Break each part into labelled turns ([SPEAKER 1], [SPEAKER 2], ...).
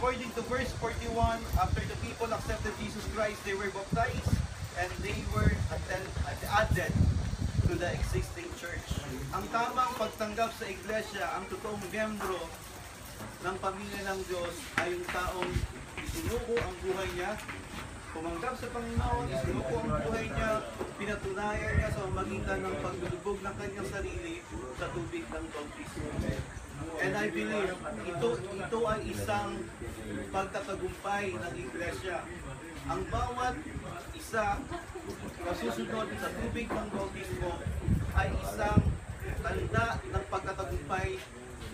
[SPEAKER 1] according to verse 41, after the people accepted Jesus Christ, they were baptized and they were added to the existing church. Ang tamang pagtanggap sa iglesia, ang totoong miyembro ng pamilya ng Diyos ay yung taong isinuko ang buhay niya, pumanggap sa Panginoon, isinuko ang buhay niya, pinatunayan niya sa magitan ng paglulubog ng kanyang sarili sa tubig ng bautismo. And I believe, ito ay isang pagtatagumpay ng iglesia. Ang bawat isa na susunod sa tubig ng bautismo ay isang tanda ng pagtatagumpay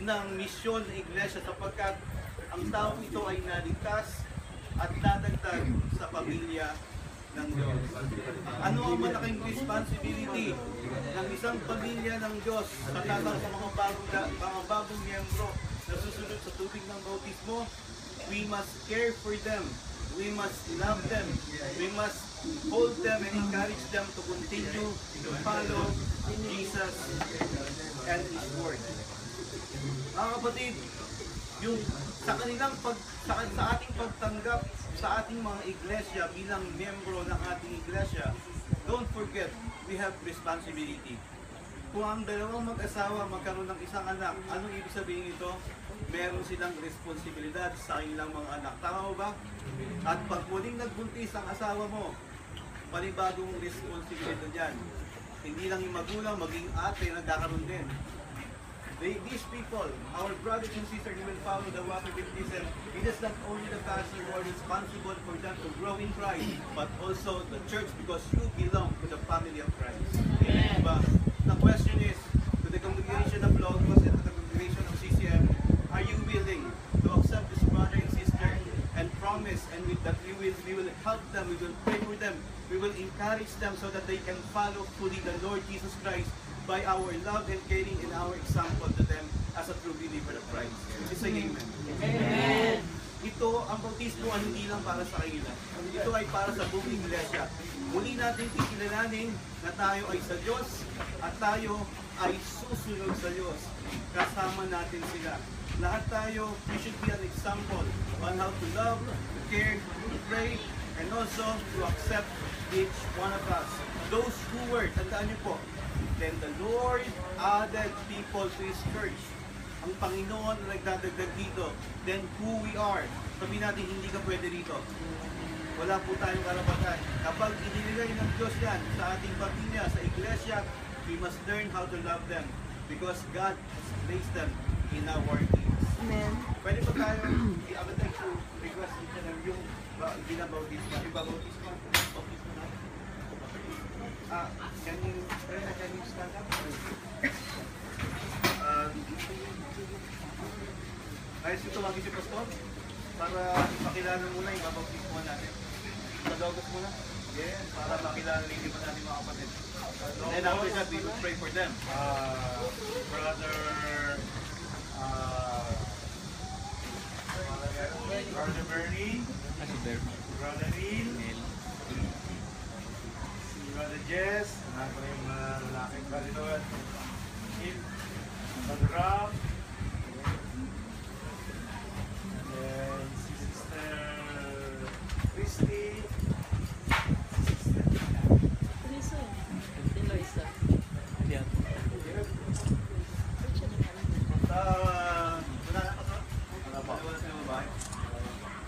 [SPEAKER 1] ng misyon ng iglesia sapagkat ang taong ito ay naligtas at dadagdag sa pamilya ng Diyos. Ano ang malaking responsibility ng isang pamilya ng Diyos sa tatang sa mga bagong miyembro na susunod sa tubig ng bautismo? We must care for them. We must love them. We must hold them and encourage them to continue to follow Jesus and His Word. Mga kapatid, yung sa ating pagtanggap sa ating mga iglesia bilang miyembro ng ating iglesia, don't forget, we have responsibility. Kung ang dalawang mag-asawa magkaroon ng isang anak, anong ibig sabihin ito? Meron silang responsibilidad sa kanilang mga anak. Tama ba? At pag muling nagbuntis ang asawa mo, panibagong responsibilidad yan. Hindi lang yung magulang, maging ate, nagkakaroon din. These people, our brothers and sisters who will follow the water baptism, it is not only the pastor who are responsible for them to grow in Christ, but also the church because you belong to the family of Christ. Amen. Diba? The question is, to the congregation of Logos and to the congregation of CCM, are you willing to accept this brother and sister and promise and with that we will help them, we will pray for them, we will encourage them so that they can follow fully the Lord Jesus Christ by our love and caring and our example to them as a true believer of Christ. Say amen. Amen. Ito, ang bautismo ay hindi lang para sa kanila. Ito ay para sa buong iglesia. Muli natin kikilalanin na tayo ay sa Diyos at tayo ay susunod sa Diyos. Kasama natin sila. Lahat tayo, we should be an example on how to love, to care, to pray, and also to accept each one of us. Those who were, tandaan niyo po, then the Lord added people to His church. Ang Panginoon na nagdadagdag dito. Then who we are. Sabihin natin, hindi ka pwede dito. Wala po tayong karapatan. Kapag inilagay ng Diyos yan sa ating pamilya, sa iglesia, we must learn how to love them because God has placed them in our needs.
[SPEAKER 2] Amen.
[SPEAKER 1] Pwede pa tayo, I would like to request yung binabautismo. Yung bautismo. Can you stand up? Ayos ito, maging si Pastor para makilala muna yung baptismo natin. Madogos muna. Yes, para makilala rin naman natin mga kapatid. And after that, we will pray for them.
[SPEAKER 3] Brother Bernie, Brother Neil, Brother Jess, ano yung lalaking Brother Noel, Brother Rob, and si Sister Christy,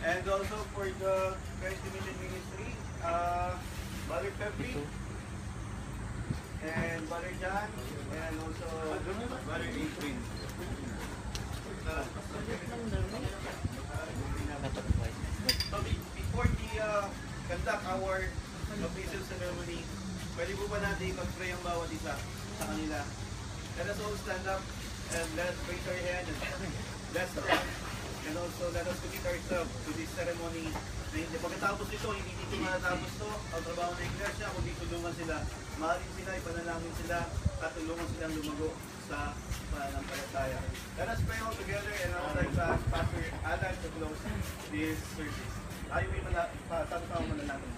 [SPEAKER 1] and also for the Christ Mission Ministry, Brother Pepe, and Brother John, and also Brother Adrian. So before we conduct our baptism ceremony, pwede po ba natin mag-pray ang bawat isa sa kanila? Let us all stand up and let's raise our hand and let's pray. And also let us commit ourselves to this ceremony. Pagkatapos ito, hindi dito matatapos ito ang trabaho ng iglesia, kundi tulungan sila. Mahalin sila, ipanalangin sila, at tulungan silang lumago sa pananampalataya. Let us pray all together and I would like to ask Pastor Alan to close this service. Ayaw may tatapos manalangin.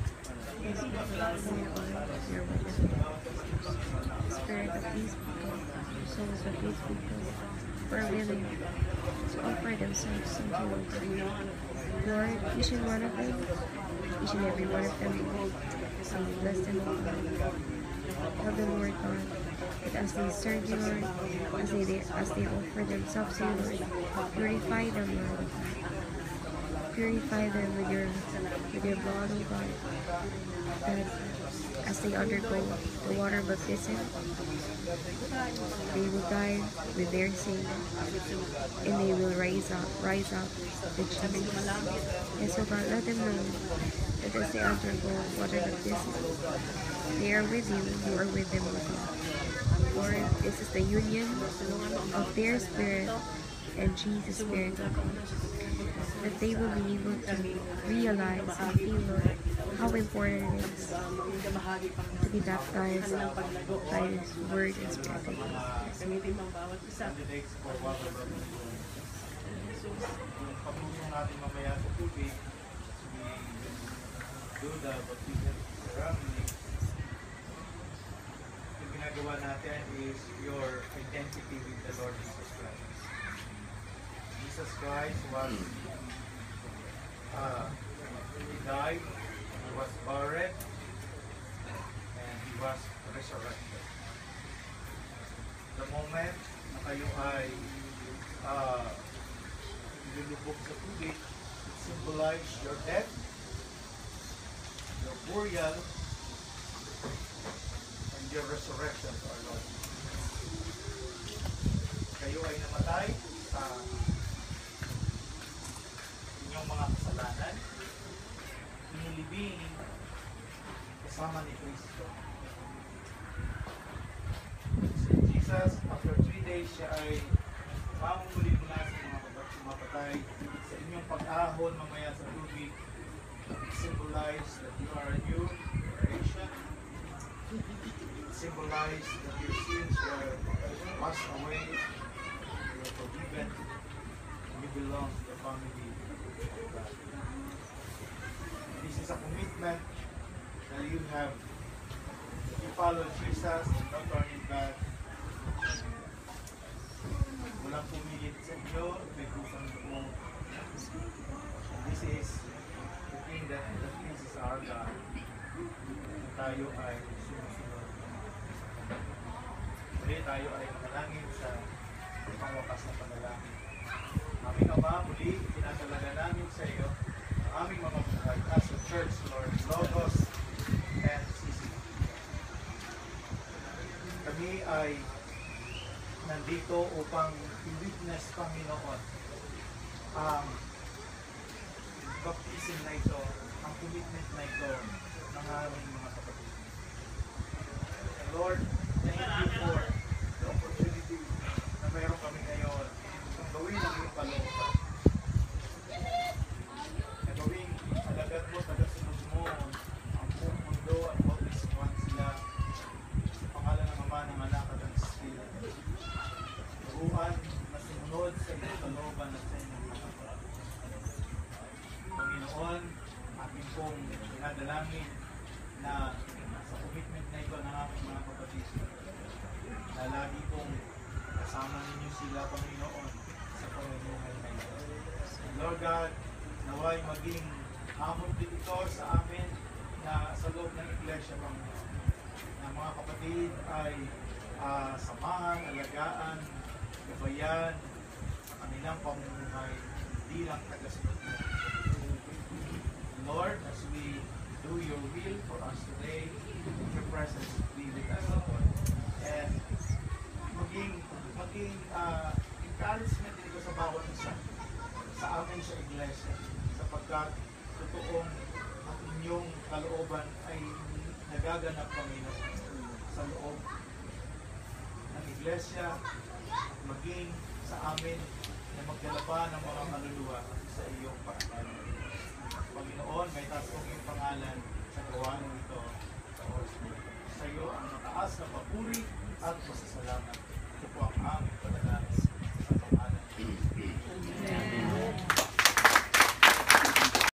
[SPEAKER 2] Spirit of these people, souls of these people, for really to offer themselves unto you. Lord, each and one of them, each and every one of them, say, bless them, O God. Help them, Lord God, that as they serve you, Lord, as they offer themselves to you, Lord, purify them, Lord. Purify them with your blood, O God. That as they undergo the water baptism, they will die with their sin, and they will rise up with Jesus. Yes, O God, let them know that as they undergo water baptism, they are with you are with them, O God. Lord, this is the union of their spirit and Jesus' spirit, O God. That they will be able to realize and feel, Lord, how important it is to be baptized by His Word and Spirit, O God.
[SPEAKER 3] Candidates for water baptism. Yung pagtulong natin mamaya sa tubig, we do the baptism ceremony. Yung ginagawa natin is your identity with the Lord Jesus Christ. Jesus Christ was he died, he was buried, and he was resurrected. The moment na kayo ay nilulubog sa tubig, it symbolize your death, your burial, and your resurrection to our Lord. Kayo ay namatay sa inyong mga kasalanan, inilibing kasama ni Kristo. So Jesus, after 3 days, siya ay mamumuli mula sa mga mapatay. Sa inyong pag-ahon mamaya sa tubig, it symbolize that you are a new creation. It symbolize that your sins were washed away, you are forgiven, and you belong to the family of God. This is a commitment that you have. If you follow Jesus and don't turn it back, walang pumilit sa inyo, may kusang loob. And this is the thing that pleases our God. Na tayo ay sumusunod. Muli tayo ay manalangin sa pangwakas na panalangin. Aming Ama, muli tinatalaga namin sa iyo ang aming mga buhay as a church, Lord, Logos and CC. Kami ay nandito upang i-witness, Panginoon, ang baptism na ito, ang commitment na ito ng aming mga kapatid. And Lord, thank you for the opportunity na mayroon kami ngayon kung gawin ang iyong kalooban. Na gawin alagad mo, tagasunod mo ang buong mundo at bautismuhan sila sa pangalan ng Ama, ng Anak at ng Espiritu. Turuan na sumunod sa iyong kalooban at sa inyong mga Panginoon, aking pong pinadalangin na sa commitment na ito ng aking mga kapatid, na lagi pong kasama ninyo sila, Panginoon, sa pamumuhay na ito. Lord God, naway maging hamon din ito sa amin na sa loob ng Iglesia, Panginoon, na mga kapatid ay samahan, alagaan, gabayan sa kanilang pamumuhay, hindi lang tagasunod mo. Lord, as we do your will for us today, your presence be with us, Lord. And maging encouragement dito sa bawat isa, sa amin sa Iglesia, sapagkat totoong ang inyong kalooban ay nagaganap, Panginoon, sa loob ng Iglesia, maging sa amin na magdala pa ng mga kaluluwa sa iyong pagkakas. Panginoon, may taas kong iyong pangalan sa gawain ito sa oras mo. Sa iyo ang mataas na papuri at pasasalamat. Ito po ang aming